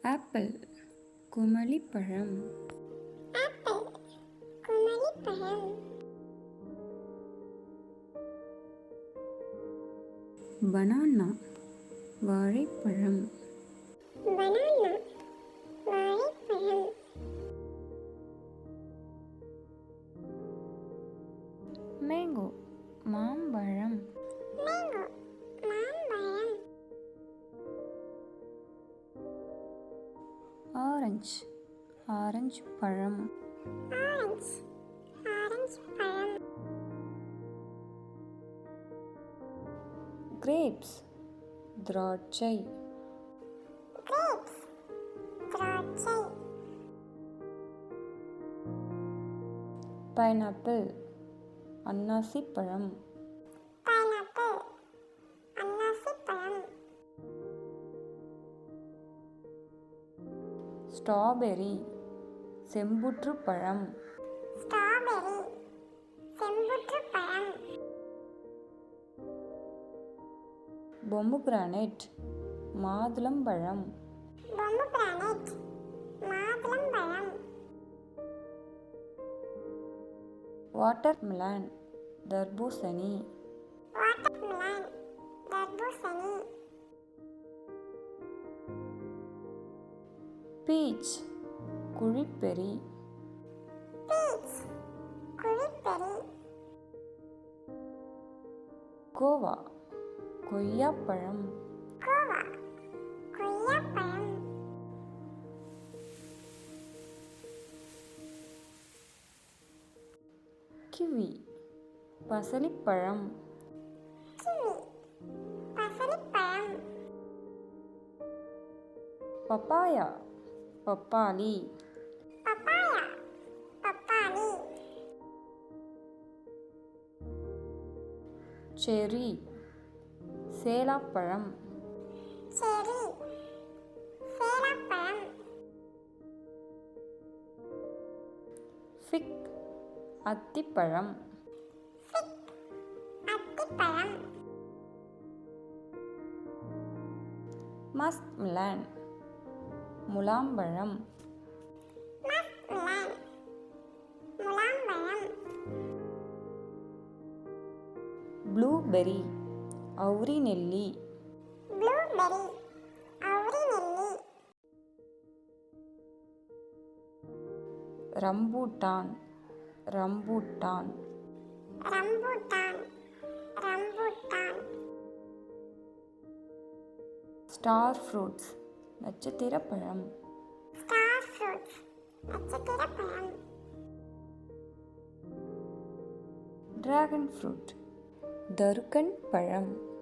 Apple குமளிப்பழம். Apple குமளிப்பழம். Banana வாழைப்பழம். Banana வாழைப்பழம். Mango மாம்பழம். மேங்கோ மாம்பழம். ஆரஞ்சு ஆரஞ்சு பழம். ஆரஞ்சு ஆரஞ்சு பழம். கிரேப்ஸ் திராட்சை. கிரேப்ஸ் திராட்சை. பைனாப்பிள் அன்னாசி பழம். பைனாப்பிள் அன்னாசி பழம். ஸ்ட்ராபெர்ரி செம்புற்று பழம். ஸ்ட்ராபெர்ரி செம்புற்று பழம். பொமோகிரானேட் மாதுளம்பழம். பொமோகிரானேட் மாதுளம்பழம். வாட்டர்மெலன் தர்பூசணி. வாட்டர்மெலன் தர்பூசணி. பீச் குழிப்பெரி. பீச் குழிப்பெரி. கோவா கொய்யாப்பழம். கோவா கொய்யாப்பழம். கிவி பசலிப்பழம். கிவி பசலிப்பழம். பப்பாயா பப்பாளி. பப்பாயா பப்பாளி. செர்ரி சேலாப்பழம். செர்ரி சேலாப்பழம். ஃபிக் அத்திப்பழம். ஃபிக் அத்திப்பழம். மஸ்க்மெலன் முலாம்பழம். மஸ்க்மெலன் முலாம்பழம். ப்ளூபெர்ரி அவுரி நெல்லி. ப்ளூபெர்ரி அவுரி நெல்லி. Rambutan rambutan. Rambutan rambutan. Star fruits நட்சத்திரப்பழம். ஸ்டார் ஃப்ரூட்ஸ் நட்சத்திரப்பழம். டிராகன் ஃப்ரூட் தருக்கன் பழம்.